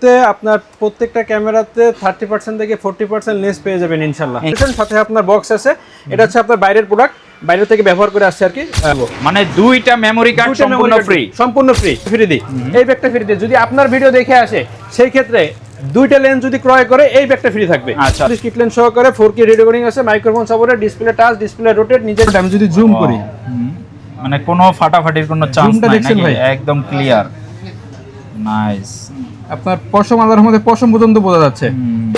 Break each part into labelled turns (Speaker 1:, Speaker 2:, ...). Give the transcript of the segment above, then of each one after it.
Speaker 1: ভিডিওতে আপনার প্রত্যেকটা ক্যামেরাতে 30% থেকে 40% লেন্স পেয়ে যাবেন ইনশাআল্লাহ। সাথে আপনার বক্স আছে, এটা হচ্ছে আপনার বাইরের প্রোডাক্ট, বাইরে থেকে ব্যবহার করে আসছে আর কি।
Speaker 2: মানে দুইটা মেমোরি কার্ড
Speaker 1: সম্পূর্ণ ফ্রি দিই। এই ব্যাগটা ফ্রি দিই, যদি আপনার ভিডিও দেখে আসে সেই ক্ষেত্রে দুইটা লেন্স যদি ক্রয় করে এই ব্যাগটা ফ্রি থাকবে।
Speaker 2: আচ্ছা,
Speaker 1: কিট লেন্স সহকারে 4K রেকর্ডিং আছে, microphone supported, display touch, display rotate. নিজের আমি যদি জুম করি
Speaker 2: মানে কোনো ফাটাফাটির কোনো চান্স নাই নাকি? একদম ক্লিয়ার, নাইস।
Speaker 1: আপনার পশম আল্লাহর মধ্যে পশম পর্যন্ত বোঝা যাচ্ছে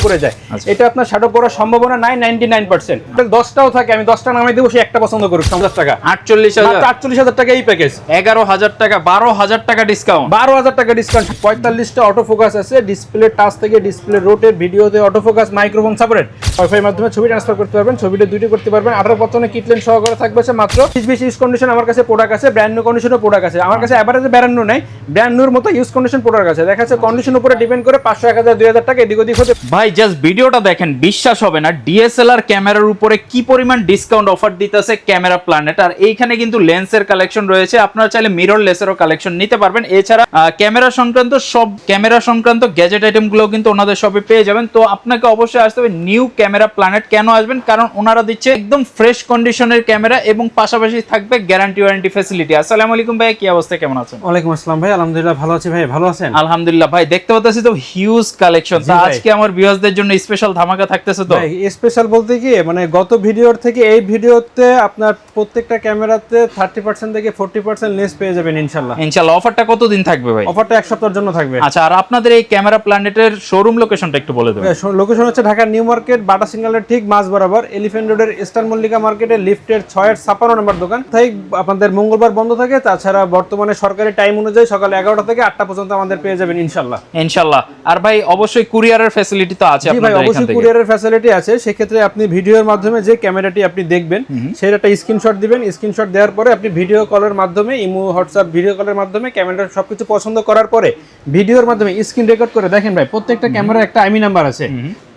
Speaker 1: পড়ে যায়। এটা আপনার শ্যাডো পড়ার সম্ভাবনা নাই 99%। 10টাও থাকে, আমি 10টা নামাই দেবো, সে একটা পছন্দ করুক। 50 টাকা 48,000 টাকা এই প্যাকেজ।
Speaker 2: 11,000 টাকা, 12,000 টাকা ডিসকাউন্ট।
Speaker 1: 12,000 টাকা ডিসকাউন্ট। 45টা অটো ফোকাস আছে, ডিসপ্লে টাচ থেকে ডিসপ্লে রোটেট, ভিডিওতে auto focus, microphone supported. Wifi মাধ্যমে ছবি ট্রান্সফার করতে পারবেন, ছবিটা দুইটি করতে পারবেন। 18 কিট লেন্স সহকারে থাকবে মাত্র 20 ইউজ কন্ডিশন। আমার কাছে প্রোডাক্ট আছে, ব্র্যান্ড নিউ কন্ডিশনের প্রোডাক্ট আছে। আমার কাছে এভারেজে ব্র্যান্ড নিউ নাই, ব্র্যান্ড নিউর মতো ইউজ কন্ডিশন প্রোডাক্ট আছে। দেখা যাচ্ছে কন্ডিশন উপরে ডিপেন্ড করে 500, 1000, 2000 টাকা এদিক ওদিক হতে।
Speaker 2: ভাই জাস্ট ভিডিওটা দেখেন, বিশ্বাস হবে না ডিএসএলআর ক্যামেরার উপরে কি পরিমাণ ডিসকাউন্ট অফার দিতেছে ক্যামেরা প্ল্যানেট। আর এইখানে কিন্তু লেন্সের কালেকশন রয়েছে, আপনারা চাইলে মিরর লেসেরও কালেকশন নিতে পারবেন। এছাড়া ক্যামেরা সংক্রান্ত সব ক্যামেরা সংক্রান্ত গ্যাজেট আইটেমগুলো কিন্তু ওনাদের শপে পেয়ে যাবেন। তো আপনাকে অবশ্যই আসতে হবে নিউ ক্যামেরা প্ল্যানেট। কেন আসবেন? কারণ ওনারা দিচ্ছে একদম ফ্রেশ কন্ডিশনের ক্যামেরা এবং পাশাপাশি থাকবে গ্যারান্টি ওয়ারেন্টি ফ্যাসিলিটি। আসসালামু আলাইকুম ভাই, কি অবস্থা, কেমন আছেন?
Speaker 1: ওয়ালাইকুম আসসালাম ভাই, আলহামদুলিল্লাহ ভালো আছি। ভাই ভালো আছেন?
Speaker 2: আলহামদুলিল্লাহ ভাই, দেখতে পাচ্ছি তো হিউজ কালেকশন। তো আজকে আমার ভিউয়ারদের জন্য স্পেশাল ধামাকা থাকতেছে। তো
Speaker 1: ভাই স্পেশাল বলতে কি, মানে গত ভিডিওর থেকে এই ভিডিওতে আপনার প্রত্যেকটা ক্যামেরাতে 30% থেকে 40% লেস পেয়ে যাবেন ইনশাআল্লাহ।
Speaker 2: ইনশাআল্লাহ। অফারটা কতদিন থাকবে ভাই?
Speaker 1: অফারটা 1 সপ্তাহের জন্য থাকবে।
Speaker 2: আচ্ছা, আর আপনাদের এই ক্যামেরা প্ল্যানেটের শোরুম লোকেশনটা একটু বলে দেবেন।
Speaker 1: লোকেশন হচ্ছে ঢাকা নিউ মার্কেট, বাটা সিগন্যালের ঠিক মাঝ বরাবর, এলিফ্যান্ট রোডের ইস্টার্ন মল্লিকা মার্কেটের লিফটের 6-56 নম্বর দোকান। তাই আপনাদের মঙ্গলবার বন্ধ থাকে, তাছাড়া বর্তমানে সরকারি টাইম অনুযায়ী সকাল 11টা থেকে 8টা পর্যন্ত আমাদের পেয়ে যাবেন ইনশাআল্লাহ।
Speaker 2: ইনশাআল্লাহ। আর ভাই অবশ্যই কুরিয়ারের ফ্যাসিলিটি তো আছে আপনাদের এখানে?
Speaker 1: অবশ্যই কুরিয়ারের ফ্যাসিলিটি আছে। সেক্ষেত্রে আপনি ভিডিওর মাধ্যমে যে ক্যামেরাটি আপনি দেখবেন সেই একটা স্ক্রিনশট দিবেন। স্ক্রিনশট দেওয়ার পরে আপনি ভিডিও কলের মাধ্যমে, ইমো, হোয়াটসঅ্যাপ ভিডিও কলের মাধ্যমে ক্যামেরার সবকিছু পছন্দ করার পরে ভিডিওর মাধ্যমে স্ক্রিন রেকর্ড করে দেখেন ভাই, প্রত্যেকটা ক্যামেরার একটা আইমি নাম্বার আছে।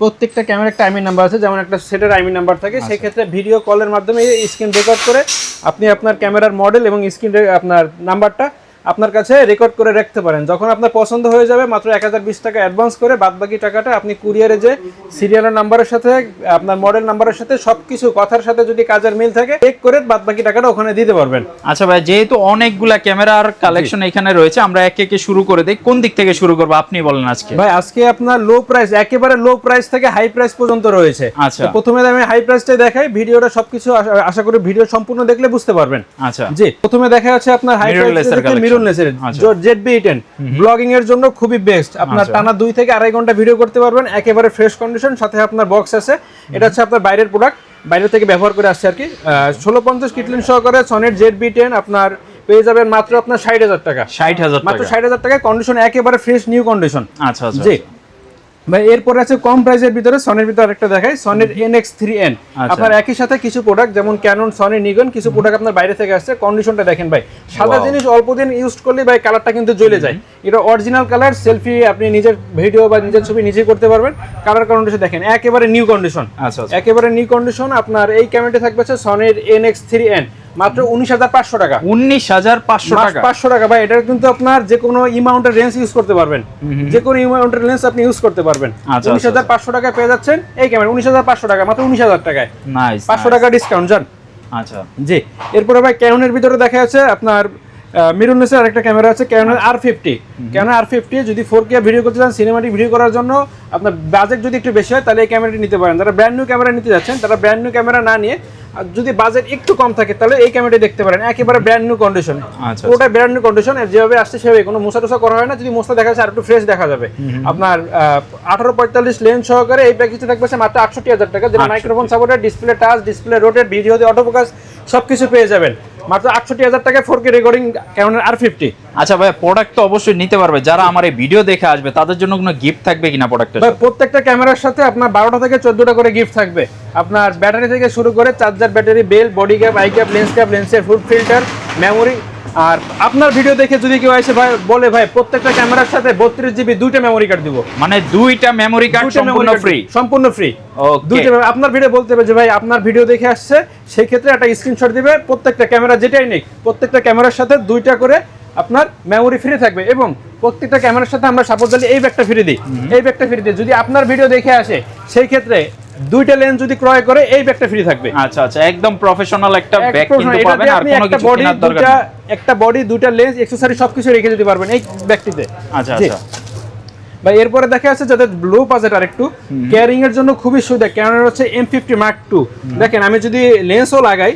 Speaker 1: প্রত্যেকটা ক্যামেরার একটা আইমি নাম্বার আছে, যেমন একটা সেটের আইমি নাম্বার থাকে। সেই ক্ষেত্রে ভিডিও কলের মাধ্যমে স্ক্রিন রেকর্ড করে আপনি আপনার ক্যামেরার মডেল এবং স্ক্রিন আপনার নাম্বারটা আপনার কাছে রেকর্ড করে রাখতে পারেন। যখন আপনার পছন্দ হয়ে যাবে, মাত্র 1020 টাকা অ্যাডভান্স করে বাদবাকি টাকাটা আপনি কুরিয়ারে যে সিরিয়ালের নাম্বারের সাথে আপনার মডেল নাম্বারের সাথে সবকিছু কথার সাথে যদি কাজের মিল থাকে চেক করে বাদবাকি টাকাটা ওখানে দিতে পারবেন।
Speaker 2: আচ্ছা ভাই, যেহেতু অনেকগুলা ক্যামেরার কালেকশন এখানে রয়েছে, আমরা একে একে শুরু করে দেই। কোন দিক থেকে শুরু করব আপনি বলেন আজকে?
Speaker 1: ভাই আজকে আপনার লো প্রাইস, একেবারে লো প্রাইস থেকে হাই প্রাইস পর্যন্ত রয়েছে।
Speaker 2: আচ্ছা,
Speaker 1: প্রথমে আমি হাই প্রাইসটাই দেখাই, ভিডিওটা সবকিছু আশা করি ভিডিও সম্পূর্ণ দেখলে বুঝতে পারবেন।
Speaker 2: আচ্ছা
Speaker 1: জি, প্রথমে দেখা যাচ্ছে আপনার হাই প্রাইস মিররলেসের ZB-10 ব্লগিং এর জন্য খুবই বেস্ট। আপনার টানা 2 থেকে 2.5 ঘন্টা ভিডিও করতে পারবেন, একেবারে ফ্রেশ কন্ডিশন। সাথে আপনার বক্স আছে, এটা হচ্ছে আপনার বাইরের প্রোডাক্ট, বাইরে থেকে ব্যবহার করে আসছে আর কি। 1650 কিট লেন্স সহকারে সনির ZB-10 আপনার পেয়ে যাবেন মাত্র আপনার 60,000 টাকা।
Speaker 2: 60,000
Speaker 1: মাত্র 60,000 টাকায়, কন্ডিশন একেবারে ফ্রেশ নিউ কন্ডিশন।
Speaker 2: আচ্ছা আচ্ছা
Speaker 1: জি ভাই, এরপরে আছে কম প্রাইসের ভিতরে সনির ভিতরে আরেকটা দেখাই, সনির NX3N। আপনার একই সাথে কিছু প্রোডাক্ট যেমন ক্যানন, সনি, নিগন, কিছু প্রোডাক্ট আপনার বাইরে থেকে আসছে। কন্ডিশনটা দেখেন ভাই, সাদা জিনিস অল্প দিন ইউজ করলে ভাই কালারটা কিন্তু জ্বলে যায়। এটা অরিজিনাল কালার, সেলফি আপনি নিজের ভিডিও বা নিজের ছবি নিজেই করতে পারবেন। কালার কন্ডিশন দেখেন একেবারে নিউ কন্ডিশন।
Speaker 2: আচ্ছা,
Speaker 1: একেবারে নিউ কন্ডিশন। আপনার এই ক্যামেরাটি থাকবে সনির NX3N মাত্র 19,500 টাকা।
Speaker 2: 19,500 টাকা?
Speaker 1: 500 টাকা ভাই। এটা কিন্তু আপনার যে কোনো ইমাউন্টের রেঞ্জ ইউজ করতে পারবেন, যে কোনো ইমাউন্টের লেন্স আপনি ইউজ করতে পারবেন। 19,500 টাকা পেয়ে যাচ্ছেন এই ক্যামেরা। 19,500 টাকা, মাত্র 19,000 টাকায়।
Speaker 2: নাইস,
Speaker 1: 500 টাকা ডিসকাউন্ট যান।
Speaker 2: আচ্ছা
Speaker 1: জি, এরপরে ভাই ক্যাননের ভিতরে দেখা যাচ্ছে আপনার মিররলেসের আরেকটা ক্যামেরা আছে, ক্যানন R50। ক্যানন R50 যদি 4K ভিডিও করতে চান, সিনেমাটিক ভিডিও করার জন্য আপনার বাজেট যদি একটু বেশি হয়, তাহলে এই ক্যামেরাটি নিতে পারেন। যারা ব্র্যান্ড নিউ ক্যামেরা নিতে যাচ্ছেন, তারা ব্র্যান্ড নিউ ক্যামেরা না নিয়ে যদি বাজেট একটু কম থাকে, তাহলে এই ক্যামেরাটি দেখতে পারেন। একেবারে ব্র্যান্ড নিউ কন্ডিশন, পুরোটা ব্র্যান্ড নিউ কন্ডিশন। যেভাবে আসছে সেভাবে, কোনো মোছা টোসা করা হয় না। যদি মোছা দেখা যাচ্ছে আর একটু ফ্রেশ দেখা যাবে। আপনার 1845 লেন্স সহকারে এই প্যাকেজটা থাকবে মাত্র 68,000 টাকা, যেটা microphone supported, display touch, display rotate, ভিডিওতে অটোফোকাস সবকিছু পেয়ে যাবেন মাত্র 68,000 টাকায় 4K রেকর্ডিং ক্যানন R50।
Speaker 2: আচ্ছা ভাই, প্রোডাক্ট তো অবশ্যই নিতে পারবে যারা আমার এই ভিডিও দেখে আসবে, তাদের জন্য কোনো গিফট থাকবে কিনা প্রোডাক্টের সাথে?
Speaker 1: প্রত্যেকটা ক্যামেরার সাথে আপনার 12টা থেকে 14টা করে গিফট থাকবে। আপনার ব্যাটারি থেকে শুরু করে charger, battery, bell, body cap, eye cap, লেন্সের ফুড ফিল্টার, মেমোরি। আর আপনার ভিডিও দেখে যদি কেউ এসে ভাই বলে ভাই প্রত্যেকটা ক্যামেরার সাথে 32 GB 2টা মেমোরি কার্ড দিব,
Speaker 2: মানে 2টা মেমোরি কার্ড
Speaker 1: সম্পূর্ণ ফ্রি। আপনার ভিডিও বলতে হবে যে ভাই আপনার ভিডিও দেখে আসছে, সেই ক্ষেত্রে একটা স্ক্রিনশট দিবে। প্রত্যেকটা ক্যামেরা যেটাই নেই, প্রত্যেকটা ক্যামেরার সাথে 2টা করে আপনার মেমোরি ফ্রি থাকবে এবং প্রত্যেকটা ক্যামেরার সাথে আমরা সাপোজ এই ব্যাগটা ফ্রি দিই। এই ব্যাগটা ফ্রি দিই, যদি আপনার ভিডিও দেখে আসে সেই ক্ষেত্রে দুইটা লেন্স যদি ক্রয় করে এই ব্যাগটা ফ্রি থাকবে।
Speaker 2: আচ্ছা আচ্ছা, একদম প্রফেশনাল একটা ব্যাগ কিন্তু পাবেন, আর কোনো কিছু কেনার দরকার নেই।
Speaker 1: একটা বডি, দুইটা লেন্স, অ্যাকসেসরি সবকিছু রেখে দিতে পারবেন এই ব্যাগটিতে।
Speaker 2: আচ্ছা আচ্ছা
Speaker 1: ভাই এরপরে দেখা যাচ্ছে যাদের লো বাজেট আর একটু ক্যারিং এর জন্য খুবই সুবিধা, ক্যামেরা হচ্ছে M50 Mark II। দেখেন আমি যদি লেন্সও লাগাই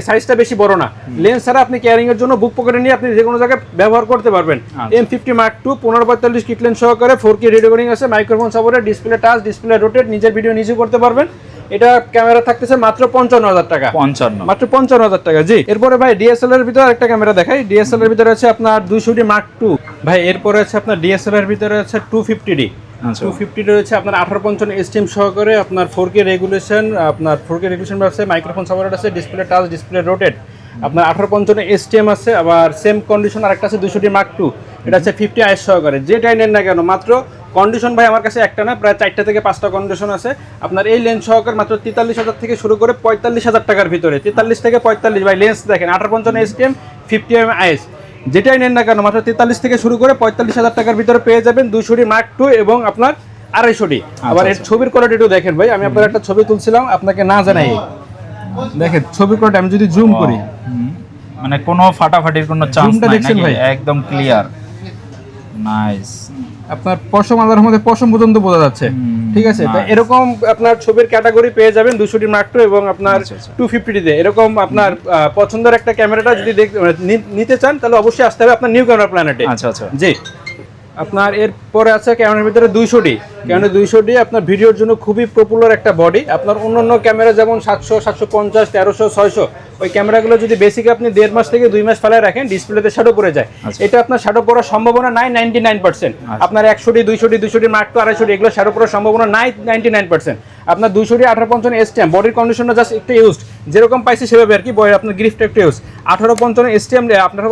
Speaker 1: সাইজটা বেশি বড় না, লেন্স ছাড়া আপনি ক্যারিং এর জন্য বুক পকেটে নিয়ে আপনি যে কোনো জায়গায় ব্যবহার করতে পারবেন। M50 Mark II 1545 kit lens সহকারে 4K রেকর্ডিং আছে, microphone supported, display touch, display rotate, নিজের ভিডিও নিজে করতে পারবেন। এটা ক্যামেরা থাকতেছে মাত্র 55,000 টাকা। 55 মাত্র 55,000 টাকা। জি, এরপরে ভাই ডিএসএলআর এর ভিতরে একটা ক্যামেরা দেখাই। ডিএসএলআর এর ভিতরে আছে আপনার 200D Mark II। ভাই এরপরে আছে আপনার ডিএসএলআর এর ভিতরে আছে 250D। 250 রয়েছে আপনার 1855 STM সহকারে, আপনার 4K রেগুলেশন, আপনার 4K রেগুলেশন আছে, মাইক্রোফোন সাপোর্টেড আছে, ডিসপ্লে টাচ, ডিসপ্লে রোটেট, আপনার 1855 STM আছে। আবার সেম কন্ডিশন আরেকটা আছে 200D Mark II, এটা হচ্ছে 50IS সহকারে। যেটাই নেন না কেন মাত্র কন্ডিশন ভাই আমার কাছে একটা না, প্রায় 4টা থেকে 5টা কন্ডিশন আছে। আপনার এই লেন্স সহকারে মাত্র 43,000 থেকে শুরু করে 45,000 টাকার ভিতরে, 43 থেকে 45। ভাই লেন্স দেখেন 1855 STM 50IS, যেটাই নেন না কেন মাত্র 43 থেকে শুরু করে 45,000 টাকার ভিতরে পেয়ে যাবেন 200D Mark II এবং আপনার 250D। আবার এর ছবির কোয়ালিটিটাও দেখেন ভাই, আমি আপনার একটা ছবি তুলছিলাম আপনাকে না জানাই, দেখেন ছবির কোয়ালিটি আমি যদি জুম করি
Speaker 2: মানে কোনো ফাটাফাটির কোনো চান্স নাই নাকি, একদম ক্লিয়ার, নাইস।
Speaker 1: আপনার পশম আলার মধ্যে পশম পর্যন্ত বোঝা যাচ্ছে, ঠিক আছে। তো এরকম আপনার ছবির ক্যাটাগরি পেয়ে যাবেন 200D Mark II এবং আপনার 250D তে। এরকম আপনার পছন্দের একটা ক্যামেরাটা যদি নিতে চান তাহলে অবশ্যই আসতে হবে আপনার নিউ ক্যামেরা প্ল্যানেটে।
Speaker 2: আচ্ছা আচ্ছা,
Speaker 1: জি। আপনার এরপরে আছে ক্যামেরার ভিতরে 200D। ক্যামেরা 200D আপনার ভিডিওর জন্য খুবই পপুলার একটা বডি। আপনার অন্যান্য ক্যামেরা যেমন 700, 750, 1300, 600, ওই ক্যামেরাগুলো যদি বেসিক আপনি 1.5 মাস থেকে 2 মাস ফেলায় রাখেন ডিসপ্লেতে শ্যাডো পড়ে যায়। এটা আপনার শ্যাডো পড়ার সম্ভাবনা নাই 99%। আপনার 100D, 200D, 200D Mark II, 250D এগুলো শ্যাডো পড়ার সম্ভাবনা নাই 99%। আপনার 200D 1855 STM বডির কন্ডিশনটা জাস্ট একটু ইউজড, যেরকম পাইছি সেভাবে আর কি, আপনার গ্রিফটা একটু ইউজ। 1855 STM আপনার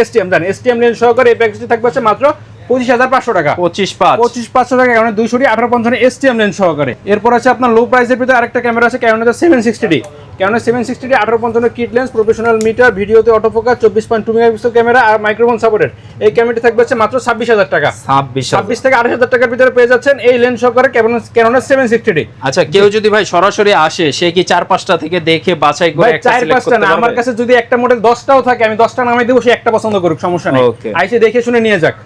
Speaker 1: STM জানেন, STM লেন্স সহকারে এই প্যাকেজটি থাকবে মাত্র 25,500 টাকা। 25,500 টাকা ক্যামেরা 200D 1855 STM লেন্স সহকারে। এরপর আছে আপনার লো প্রাইসের ভিতরে আরেকটা ক্যামেরা আছে, camera 760D। Camera 760D 1855 kit lens, professional metre, ভিডিওতে অটোফোকাস, 24.2 মেগাপিক্সেল ক্যামেরা আর মাইক্রোফোন সাপোর্টেড। এই ক্যামেরাটি থাকবে মাত্র 26,000 টাকা। 26 থেকে 28,000 টাকার ভিতরে পেয়ে যাচ্ছেন এই লেন্স সহকারে ক্যানোন 760D।
Speaker 2: আচ্ছা, কেউ যদি ভাই সরাসরি আসে সে কি 4-5টা থেকে দেখে বাছাই করে একটা সিলেক্ট করতে পারবে?
Speaker 1: আমার কাছে যদি একটা মডেল 10টাও থাকে আমি 10টা নামাই দেব, সে একটা পছন্দ করুক, সমস্যা নেই, আইসে দেখে শুনে নিয়ে যাক।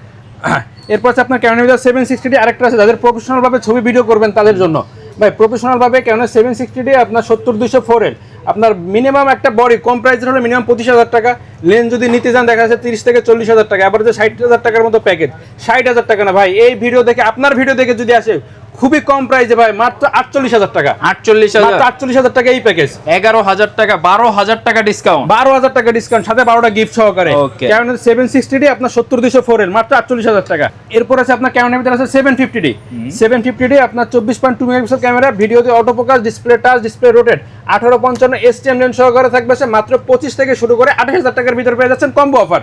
Speaker 1: এরপর আছে আপনার ক্যানোন 760D আরেকটা আছে যাদের প্রফেশনাল ভাবে ছবি ভিডিও করবেন তাদের জন্য। ভাই প্রফেশনাল ভাবে ক্যানোন 760D আপনার 70-200 আপনার মিনিমাম একটা বডি কম প্রাইসের হলে মিনিমাম 25,000 টাকা। লেন্স যদি নিতে যান দেখা যাচ্ছে 30 থেকে 40,000 টাকা, আবার যে 60,000 টাকার মতো প্যাকেজ। 60,000 টাকা না ভাই, এই ভিডিও দেখে আপনার ভিডিও দেখে যদি আসে খুবই কম প্রাইসে ভাই মাত্র 48,000 টাকা। 48,000 টাকা এই প্যাকেজ।
Speaker 2: 11,000 টাকা, 12,000 টাকা ডিসকাউন্ট,
Speaker 1: 12,000 টাকা ডিসকাউন্ট, সাথে 12টা গিফট সহকারে। ক্যানোন 760D আপনার 70-200 মাত্র 48,000 টাকা। এরপর আছে আপনার ক্যানোনের ভিতরে আছে 750D। 750D আপনার 24.2 মেগাপিক্সেল ক্যামেরা, ভিডিওতে autofocus, display touch, display rotate, 1855 STM lens সহকারে থাকবে মাত্র 25 থেকে শুরু করে 28,000 টাকার ভিতরে পেয়ে যাচ্ছেন কম্বো অফার।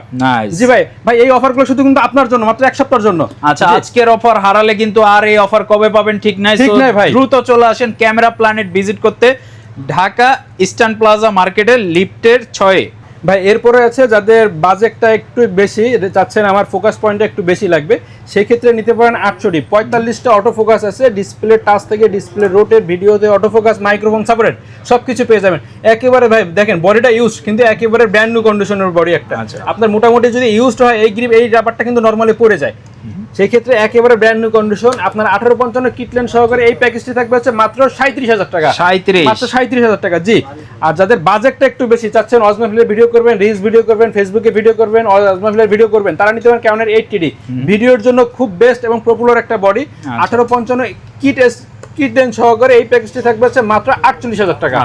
Speaker 1: জি ভাই, এই অফারগুলো শুধু কিন্তু আপনার জন্য, মাত্র এক সপ্তাহের জন্য।
Speaker 2: আচ্ছা, আজকের অফার হারালে কিন্তু আর এই অফার কবে পাবেন ঠিক নাই ভাই। দ্রুত চলে আসেন ক্যামেরা প্ল্যানেট ভিজিট করতে, ঢাকা ইস্টার্ন প্লাজা মার্কেটের লিফটের 6-এ।
Speaker 1: ভাই এরপরে আছে যাদের বাজেটটা একটু বেশি চাচ্ছেন, আমার ফোকাস পয়েন্টটা একটু বেশি লাগবে, সেই ক্ষেত্রে নিতে পারেন 800D। 45টা অটো ফোকাস আছে, ডিসপ্লে টাচ থেকে ডিসপ্লে রোটেট, ভিডিওতে অটো ফোকাস, মাইক্রোফোন সাপোর্টেড, সবকিছু পেয়ে যাবেন একেবারে। ভাই দেখেন বডিটা ইউজ কিন্তু একেবারে ব্র্যান্ড নিউ কন্ডিশনের বডি একটা। আপনার মোটামুটি যদি ইউজড হয় এই গ্রিপ এই রাবারটা কিন্তু নরমালি পড়ে যায়, সেই ক্ষেত্রে একেবারে ব্র্যান্ড নিউ কন্ডিশন। আপনার 1855 কিট লেন্স সহকারে এই প্যাকেজটি থাকবে মাত্র 37,000 টাকা। মাত্র 37,000 টাকা। জি, আর যাদের বাজেটটা একটু বেশি চাচ্ছেন, অজমাফিলের ভিডিও করবেন, রিলস ভিডিও করবেন, ফেসবুকে ভিডিও করবেন, অজমাফিলের ভিডিও করবেন, তারা নিতে পারেন ক্যানোনের 80D। ভিডিওর জন্য খুব বেস্ট এবং পপুলার একটা বডি। 1855 কিট লেন্স সহকারে এই প্যাকেজটি থাকবে মাত্র 48,000 টাকা।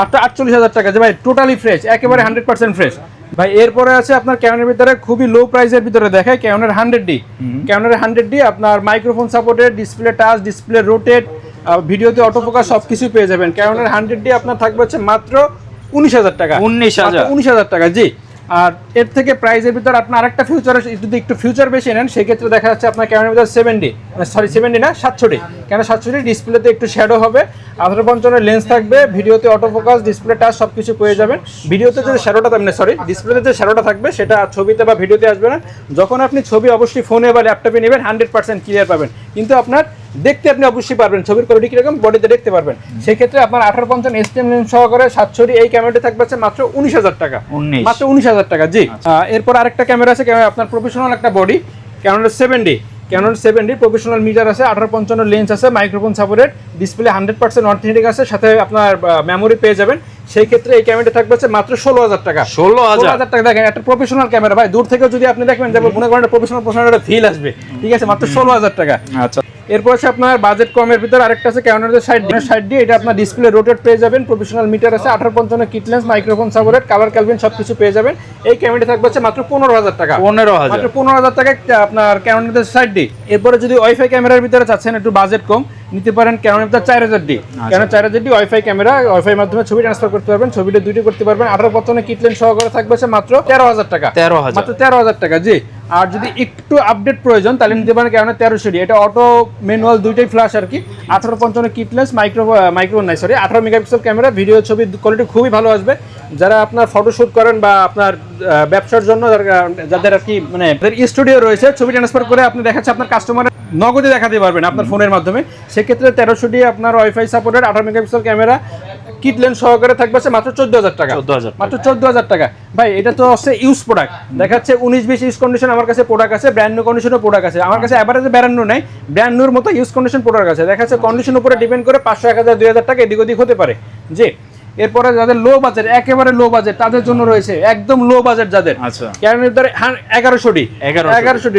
Speaker 1: মাত্র 48,000 টাকা। যে ভাই টোটালি ফ্রেশ, একেবারে 100% ফ্রেশ। ভাই এরপরে আছে আপনার ক্যানোনের ভিতরে খুবই লো প্রাইসের ভিতরে দেখায় ক্যানোনের 100D। ক্যানোনের 100D আপনার microphone supported, display touch, display rotate, ভিডিওতে অটোফোকাস সবকিছু পেয়ে যাবেন। ক্যানোনের 100D আপনার থাকবে মাত্র 19,000 টাকা। 19,000 টাকা। জি। আর এর থেকে প্রাইজের ভিতর আপনার আরেকটা ফিউচার, যদি একটু ফিউচার বেশি নেন সেক্ষেত্রে দেখা যাচ্ছে আপনার ক্যামেরার ভিতর 70 না 67, কেন 67 ডিসপ্লেতে একটু শ্যাডো হবে, 1855 লেন্স থাকবে, ভিডিওতে অটোফোকাস, ডিসপ্লে টাচ সব কিছু পেয়ে যাবেন। ভিডিওতে যে শ্যাডোটা ডিসপ্লেতে যে শ্যাডোটা থাকবে সেটা ছবিতে বা ভিডিওতে আসবে না। যখন আপনি ছবি অবশ্যই ফোনে বা ল্যাপটপে নেবেন 100% ক্লিয়ার পাবেন, কিন্তু আপনার দেখতে আপনি অবশ্যই পারবেন ছবির কোয়ালিটি কিরকম, বডিতে দেখতে পারবেন। সেক্ষেত্রে আপনার 1855 এসটিএম লেন্স সহকারে 700 এই ক্যামেরাটি থাকবে মাত্র 19,000 টাকা, মাত্র 19,000 টাকা। জি, এরপর আরেকটা ক্যামেরা আছে, আপনার প্রফেশনাল একটা বডি, ক্যানন 70 প্রফেশনাল মিটার আছে, 1855 লেন্স আছে, মাইক্রোফোন সাপোর্টেড, ডিসপ্লে 100% অথেন্টিক আছে, সাথে আপনার মেমোরি পেয়ে যাবেন। সেই ক্ষেত্রে এই ক্যামেরাটা থাকবে মাত্র 16,000 টাকা। 16,000 টাকা। দেখেন একটা প্রফেশনাল ক্যামেরা ভাই, দূর থেকে যদি আপনি দেখবেন যে মনে করেন প্রফেশনাল একটা ফিল আসবে, ঠিক আছে, মাত্র 16,000 টাকা। আচ্ছা, এরপর আছে আপনার বাজেট কমের ভিতর আরেকটা আছে ক্যানোনের 60D, এটা আপনার ডিসপ্লে রোটেট পেয়ে যাবেন, প্রফেশনাল মিটার আছে, 1855 kit lens, microphone supported, colour kelvin সবকিছু পেয়ে যাবেন। এই ক্যামেরাটা থাকবে মাত্র 15,000 টাকা। 15,000, মাত্র 15,000 টাকা আপনার ক্যানোনের 60D। এরপরে যদি ওয়াইফাই ক্যামেরার ভিতরে চাচ্ছেন একটু বাজেট কম, নিতে পারেন ক্যানোনের 4000D। Canon 4000D wifi camera, wifi মাধ্যমে ছবি ট্রান্সফার করতে পারবেন, ছবিটা দুইটি করতে পারবেন। 1855 কিট লেন্স সহকারে থাকবে মাত্র 13,000 টাকা। মাত্র 13,000 টাকা। জি, আর যদি একটু আপডেট প্রয়োজন তাহলে নিতে পারেন ক্যানোন 1300D, এটা অটো ম্যানুয়াল দুইটাই ফ্ল্যাশ আর কি। 1855 kit lens, 18 megapixel camera, video ছবি কোয়ালিটি খুবই ভালো আসবে। যারা আপনার ফটোশুট করেন বা আপনার ব্যবসার জন্য যাদের আর কি মানে স্টুডিও রয়েছে, ছবি ট্রান্সফার করে আপনি দেখাচ্ছে আপনার কাস্টমারের নগদে দেখাতে পারবেন আপনার ফোনের মাধ্যমে। সেক্ষেত্রে 1300D আপনার wifi supported, 18 megapixel camera, kit lens সহকারে থাকবে মাত্র 14,000 টাকা। মাত্র 14,000 টাকা। ভাই এটা তো হচ্ছে ইউজ প্রোডাক্ট, দেখাচ্ছে 19-20 ইউজ কন্ডিশন আমার কাছে প্রোডাক্ট আছে, ব্র্যান্ড নিউ কন্ডিশনও প্রোডাক্ট আছে আমার কাছে, এভারেজে ব্র্যান্ড নিউ নাই, ব্র্যান্ড নিউর মতো ইউজ কন্ডিশন প্রোডাক্ট আছে। দেখাচ্ছে কন্ডিশন উপরে ডিপেন্ড করে 500, 1000, 2000 টাকা এদিক ওদিক হতে পারে। জি, এরপরে যাদের লো বাজেট, একেবারে লো বাজেট, তাদের জন্য রয়েছে একদম লো বাজেট যাদের, ক্যানোনের 1100D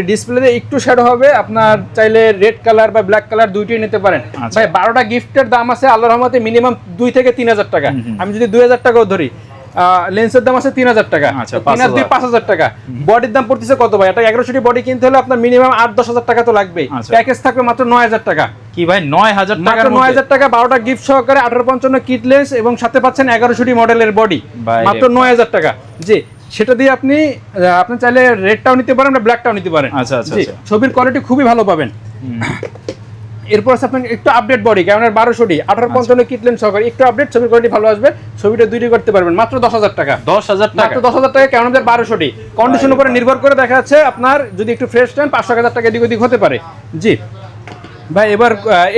Speaker 1: ডিসপ্লেতে একটু শ্যাডো হবে, আপনার চাইলে রেড কালার বা ব্ল্যাক কালার দুইটাই নিতে পারেন। ভাই 12টা গিফটের দাম আছে আল্লাহর রহমতে মিনিমাম 2 থেকে 3,000 টাকা। আমি যদি 2,000 টাকাও ধরি, লেন্সের দাম আছে 3,000 টাকা, 5,000 টাকা। বডির দাম পড়তেছে কত ভাই? এটা 1100D বডি কিনতে হলে আপনার মিনিমাম 8-10,000 টাকা তো লাগবেই। প্যাকেজ থাকবে মাত্র 9,000 টাকা।
Speaker 2: কি ভাই 9,000 টাকা?
Speaker 1: 9,000 টাকা, 12টা গিফট সহকারে, 1855 কিট লেন্স এবং সাথে পাচ্ছেন 1100D মডেলের বডি, মাত্র 9,000 টাকা। জি, সেটা দিয়ে আপনি চাইলে রেডটাও নিতে পারেন বা ব্ল্যাকটাও নিতে পারেন। আচ্ছা, ছবির কোয়ালিটি খুবই ভালো পাবেন। এরপর আছে আপনার একটু আপডেট বডি, ক্যানোনের 1200D, 1855 কিট লেন্স সহকারে, একটু আপডেট, ছবির কোয়ালিটি ভালো আসবে, ছবিটা দুইটি করতে পারবেন মাত্র 10,000 টাকা। 10,000 টাকা, মাত্র 10,000 টাকা ক্যানোনের 1200D। কন্ডিশন উপরে নির্ভর করে দেখা যাচ্ছে আপনার যদি একটু ফ্রেশ নেন 500, 1000 টাকা এদিক ওদিক হতে পারে। জি ভাই, এবার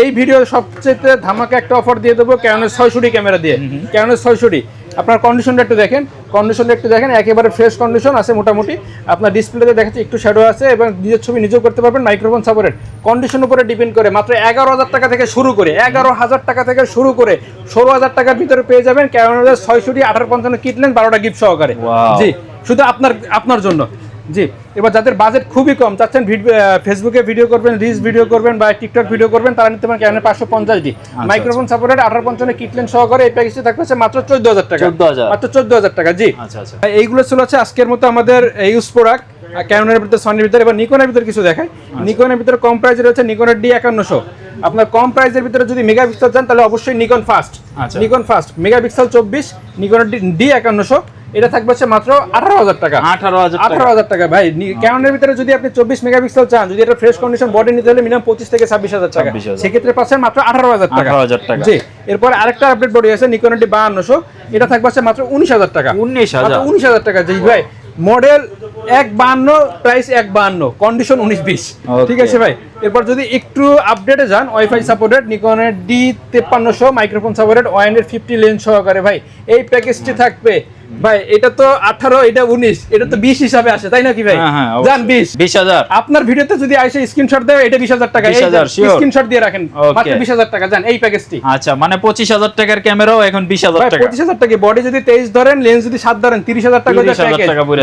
Speaker 1: এই ভিডিও সবচেয়ে ধামাকা একটা অফার দিয়ে দেবো ক্যানোনের 600D ক্যামেরা দিয়ে। ক্যানোনের 600D আপনার কন্ডিশনটা একটু দেখেন, একেবারে ফ্রেশ কন্ডিশন আছে মোটামুটি। আপনার ডিসপ্লেতে দেখাচ্ছে একটু শ্যাডো আছে এবং নিজের ছবি নিজেও করতে পারবেন, মাইক্রোফোন সাপোর্টেড। কন্ডিশন উপরে ডিপেন্ড করে মাত্র 11,000 টাকা থেকে শুরু করে 16,000 টাকার ভিতরে পেয়ে যাবেন ক্যানোনের 600D 1855 কিট লেন্স 12টা গিফট সহকারে। জি, শুধু আপনার জন্য। জি, এবার যাদের বাজেট খুবই কম, চাচ্ছেন ফেসবুকে ভিডিও করবেন, রিলস ভিডিও করবেন বা টিকটক ভিডিও করবেন, তারা নিতে পারেন ক্যানোনের 550D microphone supported, 1855 kit lens সহকারে। এই প্যাকেজটি থাকবে মাত্র 14,000 টাকা। মাত্র 14,000 টাকা। জি, এইগুলো ছিল আজকের মতো আমাদের ইউজ প্রোডাক্ট ক্যানোনের ভিতরে, সনির ভিতরে। এবার নিকনের ভিতরে কিছু দেখাই। নিকনের ভিতরে কম প্রাইসে রয়েছে নিকনের D5100। আপনার কম প্রাইসের ভিতরে যদি মেগাপিক্সেল চান তাহলে অবশ্যই নিকন ফাস্ট, মেগাপিক্সেল 24, নিকনের D5100। এটা থাকবে মাত্র 18,000 টাকা। 18,000 টাকা। ভাই ক্যানোনের ভিতরে যদি আপনি 24 মেগাপিক্সেল চান, যদি এটা ফ্রেশ কন্ডিশন বডি নিতে হলে মিনিমাম 25 থেকে 26,000 টাকা, সেক্ষেত্রে পাচ্ছেন মাত্র 18,000 টাকা। জি, এরপর আরেকটা আপডেট বডি আছে নিকনের D5200, এটা থাকবে মাত্র 19,000 টাকা। 19,000 টাকা। জি ভাই, মডেল 152, প্রাইস 152, কন্ডিশন 19-20। ঠিক আছে ভাই। এরপর যদি একটু আপডেটে যান, ওয়াইফাই সাপোর্টেড নিকনের D5300, মাইক্রোফোন সাপোর্টেড, 150 লেন্স সহকারে। ভাই এই প্যাকেজটি থাকবে ভাই, এটা তো 18, এটা 19, এটা তো 20 হিসাবে আসে, তাই নাকি ভাই? জান 20,000 আপনার ভিডিওতে যদি আইসে স্ক্রিনশট দেয়, এটা 20,000 টাকা। স্ক্রিনশট দিয়ে রাখেন, মাত্র 20,000 টাকা। জান এই প্যাকেজটি। আচ্ছা, মানে 25,000 টাকার ক্যামেরাও এখন 20,000 টাকা। 25,000 টাকা। বডি যদি 23 ধরেন, লেন্স যদি 7 ধরেন, 30,000 টাকা।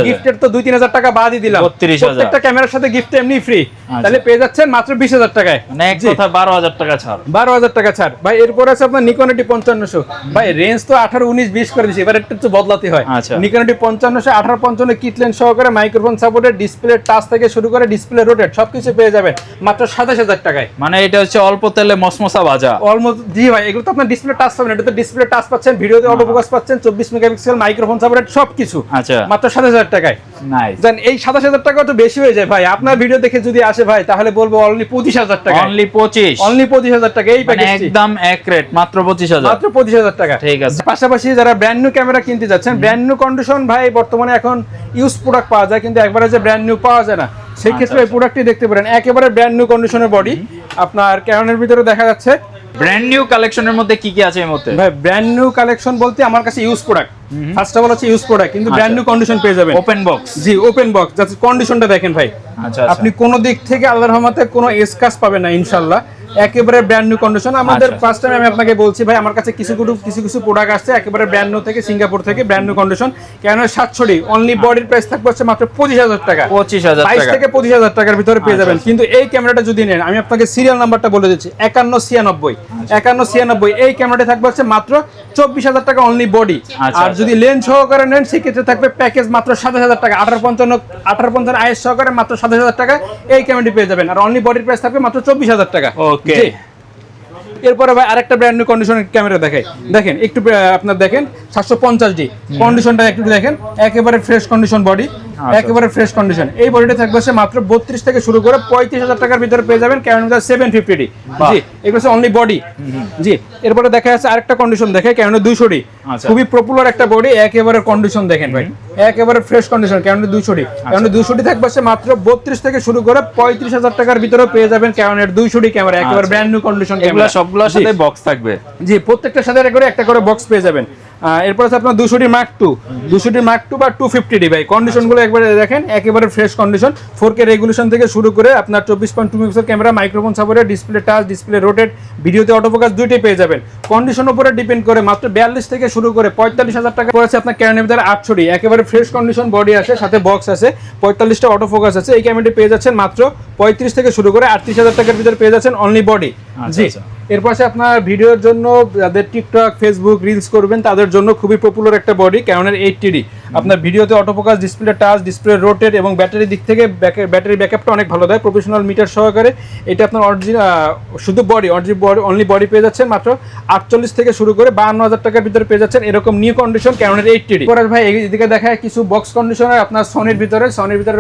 Speaker 1: গিফটের তো 2-3,000 টাকা বাদই দিলাম। প্রত্যেকটা ক্যামেরার সাথে গিফট এমনি ফ্রি, তাহলে পেয়ে যাচ্ছেন মাত্র মাত্র 20,000 টাকায়,
Speaker 2: মানে এক কথা 12,000 টাকা ছাড়।
Speaker 1: 12,000 টাকা ছাড় ভাই। এরপর আছে আপনার নিকন এটি 5500 ভাই, রেঞ্জ তো 18, 19, 20 করে দিয়েছি, এবার একটু বদলাতে হয়।
Speaker 2: আচ্ছা।
Speaker 1: নিকন এটি 5500 1855 কিট লেন্স সহকারে মাইক্রোফোন সাপোর্টেড, ডিসপ্লে টাচ থেকে শুরু করে ডিসপ্লে রোটেট সবকিছু পেয়ে যাবেন মাত্র 27,000 টাকায়।
Speaker 2: মানে এটা হচ্ছে অল্প তেলে মসমসা ভাজা।
Speaker 1: অলমোস্ট জি ভাই, এগুলো তো আপনার ডিসপ্লে টাচ পাবেন, এটা তো ডিসপ্লে টাচ পাচ্ছেন, ভিডিওতে অটো ফোকাস পাচ্ছেন, 24 মেগাপিক্সেল মাইক্রোফোন সাপোর্টেড সবকিছু
Speaker 2: আচ্ছা।
Speaker 1: মাত্র 27,000 টাকায়।
Speaker 2: নাইস।
Speaker 1: দেন এই 27,000 টাকা তো বেশি হয়ে যায় ভাই, আপনার ভিডিও দেখে যদি আসে ভাই তাহলে বলবো অনলি 25,000 টাকা,
Speaker 2: অনলি 25,
Speaker 1: অনলি 25,000 টাকা এই
Speaker 2: মানে
Speaker 1: প্যাকেজটি,
Speaker 2: একদম এক রেট মাত্র 25,000।
Speaker 1: মাত্র 25,000 টাকা।
Speaker 2: ঠিক আছে।
Speaker 1: পাশাপাশি যারা ব্র্যান্ড নিউ ক্যামেরা কিনতে যাচ্ছেন, ব্র্যান্ড নিউ কন্ডিশন ভাই বর্তমানে এখন ইউজ প্রোডাক্ট পাওয়া যায়, কিন্তু একবারে যে ব্র্যান্ড নিউ পাওয়া যায় না, সেই ক্ষেত্রে এই প্রোডাক্টটি দেখতে পারেন একেবারে ব্র্যান্ড নিউ কন্ডিশনের বডি আপনার ক্যানোনের ভিতরে দেখা যাচ্ছে।
Speaker 2: ব্র্যান্ড নিউ কালেকশনের মধ্যে কি কি আছে এই মুহূর্তে?
Speaker 1: ভাই ব্র্যান্ড নিউ কালেকশন বলতে আমার কাছে use product, first of all হচ্ছে ইউজ প্রোডাক্ট, কিন্তু ব্র্যান্ড নিউ কন্ডিশন পেয়ে যাবেন
Speaker 2: ওপেন বক্স।
Speaker 1: জি ওপেন বক্স, যাতে কন্ডিশনটা দেখেন ভাই।
Speaker 2: আচ্ছা।
Speaker 1: আপনি কোনো দিক থেকে আল্লাহর রহমতে কোনো স্ক্র্যাচ পাবেন না ইনশাআল্লাহ, একেবারে ব্র্যান্ড নিউ কন্ডিশন। আমাদের ফার্স্ট টাইম আমি আপনাকে বলছি ভাই, আমার কাছে কিছু কিছু প্রোডাক্ট আসছে একেবারে ব্র্যান্ড নিউ থেকে, সিঙ্গাপুর থেকে ব্র্যান্ড নিউ কন্ডিশন। কেন 700 অনলি বডির প্রাইস থাকবে হচ্ছে মাত্র 25,000 টাকা,
Speaker 2: 25,000
Speaker 1: 22
Speaker 2: টাকা
Speaker 1: থেকে 25,000 টাকার ভিতরে পেয়ে যাবেন। কিন্তু এই ক্যামেরাটা যদি নেন, আমি আপনাকে সিরিয়াল নাম্বারটা বলে দিচ্ছি, 5196, এই ক্যামেরাটা থাকবে হচ্ছে মাত্র 24,000 টাকা অনলি বডি। আর যদি লেন্স সহকারে নেন সেক্ষেত্রে থাকবে প্যাকেজ মাত্র 27,000 টাকা, 1855 আইএস সহকারে মাত্র 27,000 টাকা এই ক্যামেরাটি পেয়ে যাবেন। আর অনলি বডির প্রাইস থাকবে মাত্র 24,000 টাকা।
Speaker 2: ওকে।
Speaker 1: এরপরে ভাই আরেকটা ব্র্যান্ড নিউ কন্ডিশনের ক্যামেরা দেখাই, দেখেন একটু আপনার দেখেন 750D কন্ডিশনটা একটু দেখেন, একেবারে ফ্রেশ কন্ডিশন বডি, একেবারে ফ্রেশ কন্ডিশন। এই বডিটা থাকবে হচ্ছে মাত্র 32 থেকে শুরু করে 35,000 টাকার ভিতরে পেয়ে যাবেন ক্যানোন 750D। জি এগুলো হচ্ছে অনলি বডি। জি এরপরে দেখা যাচ্ছে আরেকটা কন্ডিশন দেখে ক্যানোন 200D, খুবই পপুলার একটা বডি, একেবারে কন্ডিশন দেখেন ভাই, একেবারে fresh condition Canon 200D। Canon 200D থাকবে হচ্ছে মাত্র 32 থেকে শুরু করে 35,000 টাকার ভিতরে পেয়ে যাবেন ক্যানোনের 200D ক্যামেরা, একেবারে ব্র্যান্ড নিউ কন্ডিশন ক্যামেরা।
Speaker 2: সবগুলোর সাথে বক্স থাকবে।
Speaker 1: জি প্রত্যেকটার সাথে একটা করে বক্স পেয়ে যাবেন। এরপর আছে আপনার 200D Mark II, 200D Mark II বা 250D ভাই, কন্ডিশনগুলো একবারে দেখেন একেবারে ফ্রেশ কন্ডিশন, 4K রেগুলেশন থেকে শুরু করে আপনার 24.2 megapixel camera, microphone supported, display touch, display rotate, ভিডিওতে অটোফোকাস দুইটাই পেয়ে যাবেন। কন্ডিশন উপরে ডিপেন্ড করে মাত্র 42 থেকে শুরু করে 45,000 টাকা পড়েছে আপনার ক্যানোনের ভিতরে 800D, একেবারে ফ্রেশ কন্ডিশন বডি আছে, সাথে বক্স আছে, 45টা অটোফোকাস আছে। এই ক্যামেরাটি পেয়ে যাচ্ছেন মাত্র 35 থেকে শুরু করে 38,000 টাকার ভিতরে পেয়ে যাচ্ছেন অনলি বডি। জি এরপর আছে আপনার ভিডিওর জন্য, যাদের টিকটক ফেসবুক রিলস করবেন তাদের জন্য খুবই পপুলার একটা বডি ক্যানোনের 80D। আপনার ভিডিওতে autofocus, display touch, display rotate এবং ব্যাটারি দিক থেকে ব্যাটারি ব্যাকআপটা অনেক ভালো দেয়, প্রফেশনাল মিটার সহকারে। এটা আপনার শুধু বডি অনলি বডি পেয়ে যাচ্ছেন মাত্র 48 থেকে শুরু করে 52,000 টাকার ভিতরে পেয়ে যাচ্ছেন এরকম নিউ কন্ডিশন ক্যানোনের 80D। পরে ভাই এদিকে দেখায় কিছু বক্স কন্ডিশনার আপনার সনির ভিতরে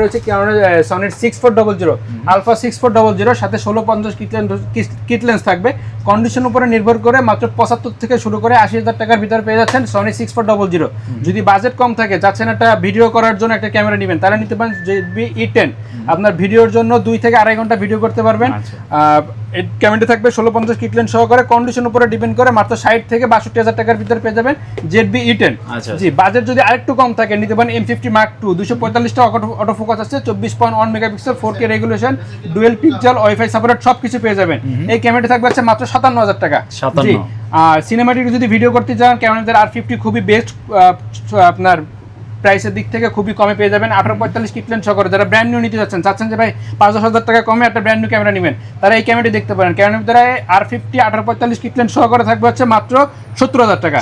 Speaker 1: রয়েছে ক্যানোনের সনির 6400 আলফা 6400, সাথে 1650 কিট লেন্স থাকবে। কন্ডিশন উপরে নির্ভর করে মাত্র 75 থেকে শুরু করে 80,000 টাকার ভিতরে পেয়ে যাচ্ছেন সনি 6400। যদি বাজেট কম থাকে, যাচ্ছেন একটা ভিডিও করার জন্য একটা ক্যামেরা নেবেন, তাহলে নিতে পারেন ZV E10, আপনার ভিডিওর জন্য 2 থেকে আড়াই ঘন্টা ভিডিও করতে পারবেন। এই ক্যামেরাটি থাকবে 1650 কিট লেন্স সহকারে, কন্ডিশন উপরে ডিপেন্ড করে মাত্র 60 থেকে 62,000 টাকার ভিতরে পেয়ে যাবেন ZV E10। জি বাজেট যদি আরেকটু কম থাকে, নিতে পারেন M50 Mark II, 245টা অটোফোকাস আছে, 24.1 megapixel, 4K regulation, dual pixel, wifi support সবকিছু পেয়ে যাবেন। এই ক্যামেরাটি থাকবে হচ্ছে মাত্র 57,000 টাকা। জি আর সিনেমাটিক যদি ভিডিও করতে চান, ক্যানোনের R50 খুবই বেস্ট, আপনার প্রাইসের দিক থেকে খুবই কমে পেয়ে যাবেন। 1845 কিট লেন্স সহকারে, যারা ব্র্যান্ড নিউ নিতে যাচ্ছেন, যে ভাই 5,000 টাকা কমে একটা ব্র্যান্ড নিউ ক্যামেরা নেবেন, তারা এই ক্যামেরাটি দেখতে পারেন। ক্যানোনের ভিতরে R50 1845 কিট লেন্স সহকারে থাকবে হচ্ছে মাত্র 70,000 টাকা,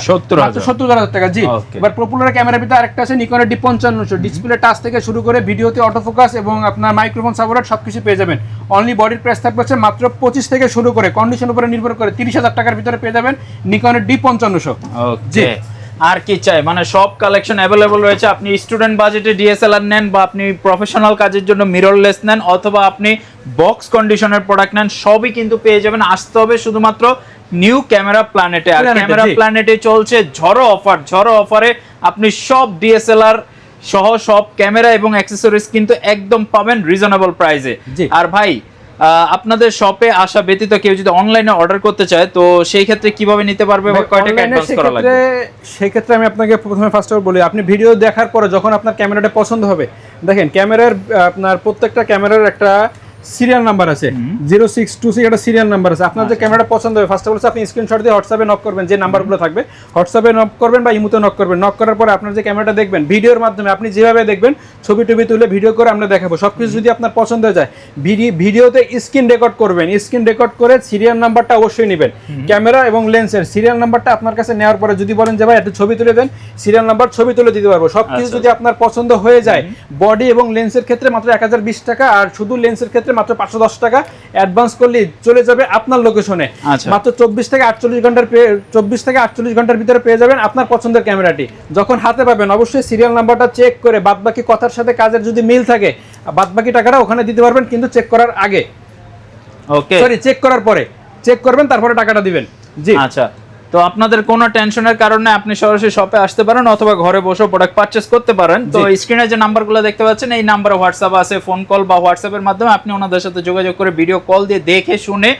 Speaker 1: 70,000 টাকা। জি এবার পপুলার ক্যামেরার ভিতরে আরেকটা আছে নিকনের D5500, ডিসপ্লে টাচ থেকে শুরু করে ভিডিওতে অটোফোকাস এবং আপনার মাইক্রোফোন সাপোর্ট সবকিছু পেয়ে যাবেন। অনলি বডির প্রাইস থাকবে হচ্ছে মাত্র 25 থেকে শুরু করে, কন্ডিশন উপরে নির্ভর করে 30,000 টাকার ভিতরে পেয়ে যাবেন নিকনের D5500। জি
Speaker 2: আর কি চাই, মানে সব কালেকশন অ্যাভেলেবল রয়েছে। আপনি স্টুডেন্ট বাজেটে DSLR নেন, বা আপনি প্রফেশনাল কাজের জন্য মিররলেস নেন, অথবা আপনি বক্স কন্ডিশনের প্রোডাক্ট নেন, সবই কিন্তু পেয়ে যাবেন। আসতে হবে শুধুমাত্র নিউ ক্যামেরা প্ল্যানেটে। আর ক্যামেরা প্ল্যানেটে চলছে ঝড়ো অফারে আপনি সব DSLR সহ সব ক্যামেরা এবং অ্যাক্সেসরিজ কিন্তু একদম পাবেন রিজনেবল প্রাইসে। আর ভাই আপনাদের শপে আসা ব্যতীত কেউ যদি অনলাইনে অর্ডার করতে চায়, তো সেই ক্ষেত্রে কিভাবে নিতে পারবে বা কয় টাকা অ্যাডভান্স করা লাগবে?
Speaker 1: সেই ক্ষেত্রে আমি আপনাকে প্রথমে ফার্স্ট অফ অল বলি, আপনি ভিডিও দেখার পরে যখন আপনার ক্যামেরাটা পছন্দ হবে, দেখেন ক্যামেরার আপনার প্রত্যেকটা ক্যামেরার একটা সিরিয়াল নাম্বার আছে 0626 একটা সিরিয়াল নাম্বার আছে। আপনার যে ক্যামেরাটা পছন্দ হবে ফার্স্ট অফ অল আপনি স্ক্রিনশট দিয়ে হোয়াটসঅ্যাপে নক করবেন, যে নাম্বারগুলো থাকবে হোয়াটসঅ্যাপে নক করবেন বা ইমোতে নক করবেন। নক করার পরে আপনার যে ক্যামেরাটা দেখবেন ভিডিওর মাধ্যমে আপনি যেভাবে দেখবেন ছবি টবি তুলে ভিডিও করে আমরা দেখাবো। সবকিছু যদি আপনার পছন্দ হয়ে যায় ভিডিওতে স্ক্রিন রেকর্ড করবেন, স্ক্রিন রেকর্ড করে সিরিয়াল নাম্বারটা অবশ্যই নেবেন। ক্যামেরা এবং লেন্সের সিরিয়াল নাম্বারটা আপনার কাছে নেওয়ার পরে যদি বলেন যে ভাই একটু ছবি তুলে দেন, সিরিয়াল নাম্বার ছবি তুলে দিতে পারবো। সবকিছু যদি আপনার পছন্দ হয়ে যায় বডি এবং লেন্সের ক্ষেত্রে মাত্র 1020 টাকা, আর শুধু লেন্সের ক্ষেত্রে মাত্র 510 টাকা অ্যাডভান্স করলে চলে যাবে আপনার লোকেশনে। মাত্র 24 থেকে 48 ঘন্টার ভিতরে পেয়ে যাবেন আপনার পছন্দের ক্যামেরাটি। যখন হাতে পাবেন অবশ্যই সিরিয়াল নাম্বারটা চেক করে বাদবাকি কথার সাথে কাজের যদি মিল থাকে বাদবাকি টাকাটা ওখানে দিতে পারবেন, কিন্তু চেক করার আগে,
Speaker 2: ওকে
Speaker 1: সরি চেক করার পরে, চেক করবেন তারপরে টাকাটা দিবেন। জি
Speaker 2: আচ্ছা, তো আপনাদের কোনো টেনশনের কারণে আপনি সরাসরি শপে আসতে পারেন অথবা ঘরে বসে প্রোডাক্ট পারচেজ করতে পারেন। তো স্ক্রিনে যে নাম্বারগুলো দেখতে পাচ্ছেন এই নাম্বারে হোয়াটসঅ্যাপ আছে, ফোন কল বা হোয়াটসঅ্যাপের মাধ্যমে আপনি ওনাদের সাথে যোগাযোগ করে ভিডিও কল দিয়ে দেখে শুনে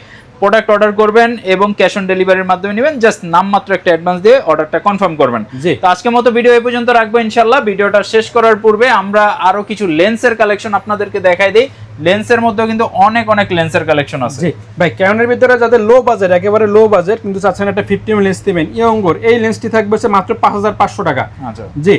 Speaker 2: প্রোডাক্ট অর্ডার করবেন এবং ক্যাশ অন ডেলিভারির মাধ্যমে নেবেন। জাস্ট নামমাত্র একটা অ্যাডভান্স দিয়ে অর্ডারটা কনফার্ম করবেন। তো আজকের মতো ভিডিও এই পর্যন্ত রাখবো ইনশাআল্লাহ। ভিডিওটা শেষ করার পূর্বে আমরা আরো কিছু লেন্সের কালেকশন আপনাদেরকে দেখাই দেই। লেন্সের মধ্যেও কিন্তু অনেক লেন্সের কালেকশন আছে।
Speaker 1: জি ভাই, ক্যানোনের ভিতরে যাদের লো বাজেট, একেবারে লো বাজেট কিন্তু চাচ্ছেন একটা 50 mm লেন্স নেবেন ইয়ঙ্গর, এই লেন্সটি থাকবে মাত্র 5500 টাকা।
Speaker 2: আচ্ছা
Speaker 1: জি,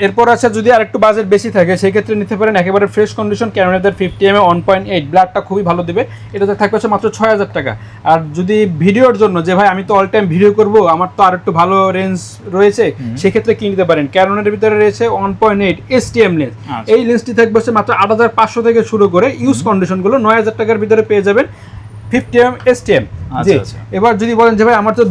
Speaker 1: এরপর আছে যদি আর একটু বাজেট বেশি থাকে সেই ক্ষেত্রে নিতে পারেন একেবারে ফ্রেশ কন্ডিশন ক্যানোনের 50 mm 1.8, ব্লাডটা খুবই ভালো দিবে, এটাতে থাকবে মাত্র 6000 টাকা। আর যদি ভিডিওর জন্য যে ভাই আমি তো অল টাইম ভিডিও করব, আমার তো আর একটু ভালো রেঞ্জ রয়েছে, সেক্ষেত্রে কি নিতে পারেন ক্যানোনের ভিতরে রয়েছে 1.8 STM লেন্স। এই লেন্সটি থাকবে মাত্র 8500 থেকে শুরু করে ইউজ কন্ডিশনগুলো 9000 টাকার ভিতরে পেয়ে যাবেন 50 mm STM। জি, এবার যদি বলেন যে ভাই আমার তো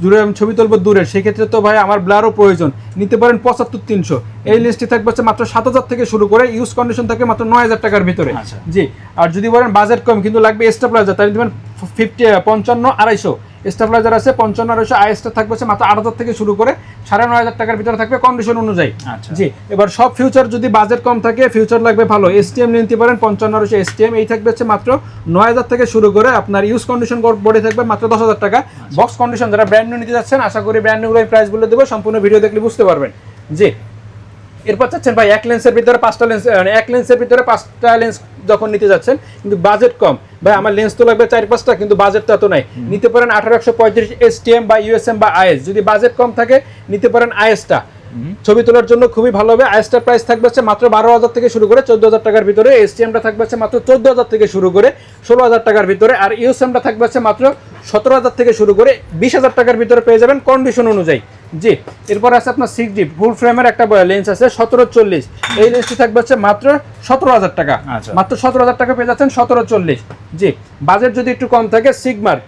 Speaker 1: দূরে আমি ছবি তুলবো দূরের, সেক্ষেত্রে তো ভাই আমার ব্লারও প্রয়োজন, নিতে পারেন 75300। এই লেন্সটি থাকবে মাত্র 7000 থেকে শুরু করে ইউজ কন্ডিশন থাকে মাত্র 9000 টাকার ভিতরে। জি, আর যদি বলেন বাজেট কম কিন্তু লাগবে স্টেবিলাইজার, তাহলে দিবেন 55250 স্টেবিলাইজার আছে 55200, আইএসটা থাকবে মাত্র 8000 থেকে শুরু করে 9500 টাকার ভিতরে থাকবে কন্ডিশন অনুযায়ী। জি, এবার সব ফিউচার যদি বাজেট কম থাকে, ফিউচার লাগবে ভালো, STM নিতে পারেন 55200 STM, এই থাকবে মাত্র 9000 থেকে শুরু করে আপনার ইউজ কন্ডিশন বডি থাকবে মাত্র 10000 টাকা। বক্স কন্ডিশন যারা ব্র্যান্ড নিউ নিতে যাচ্ছেন আশা করি ব্র্যান্ড নিউ প্রাইসগুলো দেবো, সম্পূর্ণ ভিডিও দেখলে বুঝতে পারবেন। জি, এরপর চাচ্ছেন ভাই এক লেন্সের ভিতরে 5টা লেন্স, মানে এক লেন্সের ভিতরে 5টা লেন্স যখন নিতে যাচ্ছেন কিন্তু বাজেট কম, ভাই আমার লেন্স তো লাগবে 4-5টা কিন্তু বাজেট তো এত নাই, নিতে পারেন 18135 STM বা USM বা IS। যদি বাজেট কম থাকে নিতে পারেন IS-টা, ছবি তোলার জন্য খুবই ভালো হবে। IS-টার প্রাইস থাকবে মাত্র 12000 থেকে শুরু করে 14000 টাকার ভিতরে, STM-টা থাকবে মাত্র 14000 থেকে শুরু করে 16000 টাকার ভিতরে, আর USM-টা থাকবে মাত্র 17000 থেকে শুরু করে 20000 টাকার ভিতরে পেয়ে যাবেন কন্ডিশন অনুযায়ী। জি, এরপর আছে আপনার 6D ফুল ফ্রেমের একটা লেন্স আছে 1740, এই লেন্সটি থাকবে মাত্র 17000 টাকা। মাত্র 17000 টাকা পেয়ে যাচ্ছেন 1740। জি, বাজেট যদি একটু কম থাকে সিগমার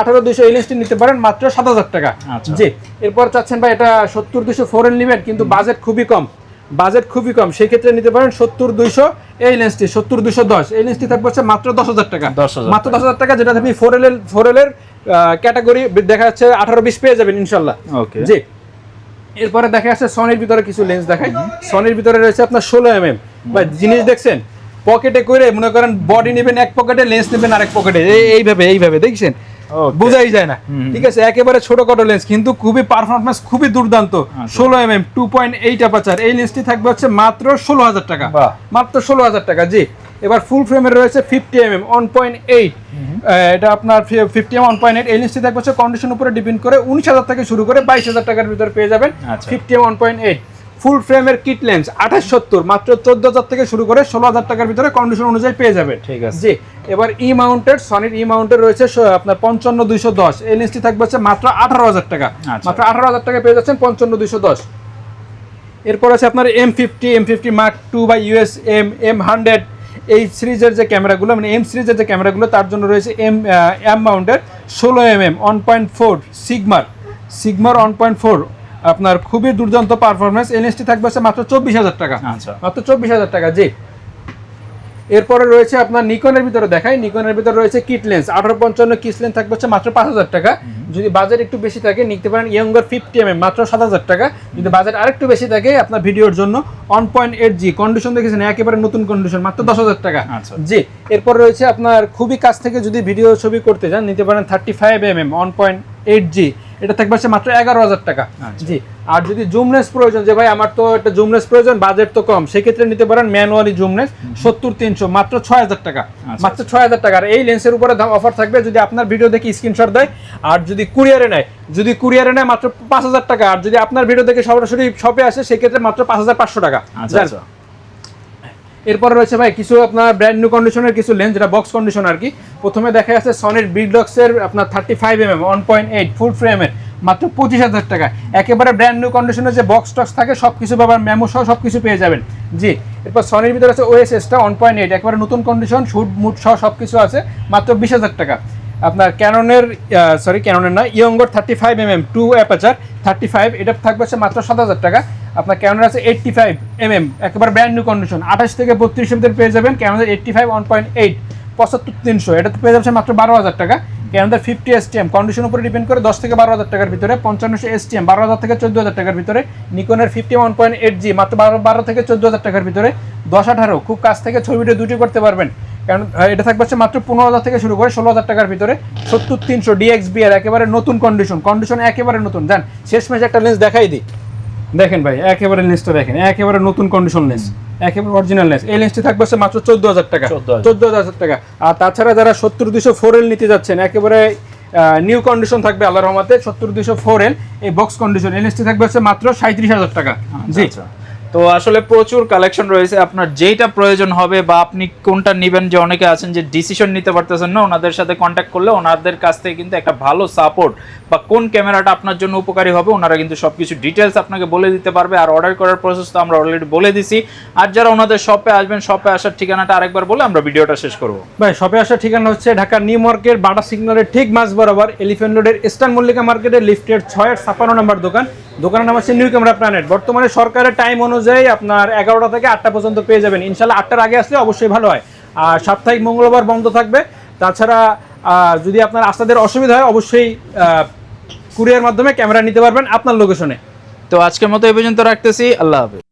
Speaker 1: 18200 এই লেন্সটি নিতে পারেন মাত্র 7000 টাকা। জি, এরপর চাচ্ছেন ভাই এটা 70200 4L নেবেন কিন্তু বাজেট খুবই কম, সেই ক্ষেত্রে নিতে পারেন 70200 এই লেন্সটি, 70210 এই লেন্সটি থাকবে মাত্র 10000 টাকা। মাত্র 10000 টাকা, যেটা আপনি 4L এর ক্যাটাগরি দেখা যাচ্ছে 18-20 পেয়ে যাবেন ইনশাআল্লাহ। ওকে, জি, এরপরে দেখা যাচ্ছে সনির ভিতরে কিছু লেন্স দেখাই। সনির ভিতরে রয়েছে আপনার 16 mm, ভাই জিনিস দেখছেন, পকেটে করে মনে করেন বডি নেবেন এক পকেটে, লেন্স নেবেন আরেক পকেটে, এইভাবে দেখছেন, বোঝাই যায় না। ঠিক আছে, একেবারে ছোটখাটো লেন্স কিন্তু খুবই পারফরম্যান্স খুবই দুর্দান্ত। 16 mm 2.8 অ্যাপারচার, এই লেন্সটি থাকবে মাত্র 16000 টাকা, মাত্র 16000 টাকা। জি, এবার ফুল ফ্রেমের রয়েছে 50 mm 1.8, এটা আপনার 50 mm 1.8, এই লেন্সটি থাকবে কন্ডিশন উপরে ডিপেন্ড করে 19000 থেকে শুরু করে 22000 টাকার ভিতরে পেয়ে যাবেন 50 mm 1.8। ফুল ফ্রেমের কিট লেন্স 2870 মাত্র 14000 থেকে শুরু করে 16000 টাকার ভিতরে কন্ডিশন অনুযায়ী পেয়ে যাবেন। ঠিক আছে, জি, এবার মাউন্টেড সনির মাউন্টেড রয়েছে আপনার 55210, এই লেন্সটি থাকবে মাত্র 18000 টাকা, মাত্র 18000 টাকা পেয়ে যাচ্ছেন 55210। এরপর আছে আপনার M50 Mark II বা USM M100, এই সিরিজের যে ক্যামেরাগুলো মানে M সিরিজের যে ক্যামেরাগুলো তার জন্য রয়েছে M মাউন্টেড 16 mm 1.4 সিগমার 1.4, আপনার খুবই দুর্দান্ত পারফরমেন্স, এনএসটি থাকবে মাত্র 24000 টাকা, মাত্র 24000 টাকা। জি, এরপরে রয়েছে আপনার নিকনের ভিতরে দেখাই, নিকনের ভিতরে রয়েছে কিট লেন্স 1855 কিট লেন্স থাকবে মাত্র 5000 টাকা। যদি বাজেট একটু বেশি থাকে নিতে পারেন ইয়ঙ্গার 50 mm মাত্র 7000 টাকা। যদি বাজেট আরেকটু বেশি থাকে আপনার ভিডিওর জন্য 1.8G কন্ডিশন দেখেছেন একেবারে নতুন কন্ডিশন, মাত্র 10000 টাকা। জি, এরপর রয়েছে আপনার খুবই কাছ থেকে যদি ভিডিও ছবি করতে চান নিতে পারেন 35 mm 1.8G, এটা থাকবে হচ্ছে মাত্র 11,000 টাকা।
Speaker 2: আচ্ছা।
Speaker 1: জি, আর যদি জুমলেস প্রয়োজন, যে ভাই আমার তো একটা জুমলেস প্রয়োজন, বাজেট তো কম, সেক্ষেত্রে নিতে পারেন ম্যানুয়ালি জুমলেস 70-300 মাত্র 6,000 টাকা। মাত্র 6,000 টাকা। আর এই লেন্সের উপরে অফার থাকবে যদি আপনার ভিডিও দেখে স্ক্রিনশট দেয়, আর যদি কুরিয়ারে নেয় মাত্র 5,000 টাকা। আর যদি আপনার ভিডিও দেখে সরাসরি শপে আসে সেক্ষেত্রে মাত্র 5,500 টাকা।
Speaker 2: আচ্ছা।
Speaker 1: এরপরে রয়েছে ভাই কিছু আপনার ব্র্যান্ড নিউ কন্ডিশনের কিছু লেন্স, যেটা বক্স কন্ডিশন আর কি। প্রথমে দেখা যাচ্ছে সনির বিগডক্সের আপনার 35mm 1.8 ফুল ফ্রেমের মাত্র 25,000 টাকা। একেবারে ব্র্যান্ড নিউ কন্ডিশনের যে বক্স টক্স থাকে সব কিছু আবার মেমো সহ সব কিছু পেয়ে যাবেন। জি, এরপর সনির ভিতরে আছে ওএসএসটা 1.8 একেবারে নতুন কন্ডিশন, শুট মুট সহ সব কিছু আছে মাত্র 20,000 টাকা। আপনার ক্যাননের না, ইয়ঙ্গর 35mm 2 অ্যাপাচার 35, এটা থাকবে হচ্ছে মাত্র 7,000 টাকা। আপনার ক্যানোনের আছে 85mm একেবারে ব্র্যান্ড নিউ কন্ডিশন, 28 থেকে 32 ভিতরে পেয়ে যাবেন। ক্যানোনের 85 1.8 75-300, এটা পেয়ে যাচ্ছে মাত্র 12,000 টাকা। ক্যানোনের 50 STM কন্ডিশন উপরে ডিপেন্ড করে 10 থেকে 12,000 টাকার ভিতরে। 5500 STM 12,000 থেকে 14,000 টাকার ভিতরে। নিকনের 50 1.8G মাত্র 12 থেকে 14,000 টাকার ভিতরে। 10-18 খুব কাছ থেকে ছবি ভিডিও দুটি করতে পারবেন, কারণ এটা থাকবে হচ্ছে মাত্র 15,000 থেকে শুরু করে 16,000 টাকার ভিতরে। 70-300 DXBR একেবারে নতুন কন্ডিশন একেবারে নতুন। জান শেষমেশ একটা লেন্স দেখাই দিই, দেখেন ভাই একেবারে লেন্সটা দেখেন, একেবারে নতুন কন্ডিশন লেন্স, একেবারে অরিজিনাল লেন্স। এই লেন্সটি থাকবে হচ্ছে মাত্র 14,000 টাকা। 14,000 টাকা। আর তাছাড়া যারা 70-200 4L নিতে যাচ্ছেন, একেবারে নিউ কন্ডিশন থাকবে আল্লাহর রহমতে 70-200 4L এই বক্স কন্ডিশন, এই লেন্সটি থাকবে হচ্ছে মাত্র 37,000 টাকা। জি,
Speaker 2: তো আসলে প্রচুর কালেকশন রয়েছে, আপনার যেটা প্রয়োজন হবে বা আপনি কোনটা নেবেন, যে অনেকে আছেন যে ডিসিশন নিতে পারতেছেন না, ওনাদের সাথে কন্ট্যাক্ট করলে ওনাদের কাছ থেকে কিন্তু একটা ভালো সাপোর্ট বা কোন ক্যামেরাটা আপনার জন্য উপকারী হবে ওনারা কিন্তু সবকিছু ডিটেলস আপনাকে বলে দিতে পারবে। আর অর্ডার করার প্রসেস তো আমরা অলরেডি বলে দিছি। আর যারা ওনাদের শপে আসবেন, শপে আসার ঠিকানাটা আরেকবার বলে আমরা ভিডিওটা শেষ করব।
Speaker 1: ভাই শপে আসার ঠিকানা হচ্ছে ঢাকা নিউ মার্কেট বাটা সিগন্যালের ঠিক মাঝ বরাবর এলিফ্যান্ট রোডের ইস্টার্ন মল্লিকা মার্কেটের লিফটের 6-56 নম্বর দোকান। দোকানের নাম হচ্ছে নিউ ক্যামেরা প্ল্যানেট। বর্তমানে সরকারের টাইম অনুযায়ী আপনার 11টা থেকে 8টা পর্যন্ত পেয়ে যাবেন। ইনশাল্লাহ 8টার আগে আসলে অবশ্যই ভালো হয়। আর সাপ্তাহিক মঙ্গলবার বন্ধ থাকবে। তাছাড়া যদি আপনার আসতে অসুবিধা হয় অবশ্যই কুরিয়ার মাধ্যমে ক্যামেরা নিতে পারবেন আপনার লোকেশনে।
Speaker 2: তো আজকের মতো এই পর্যন্ত রাখতেছি, আল্লাহ হাফেজ।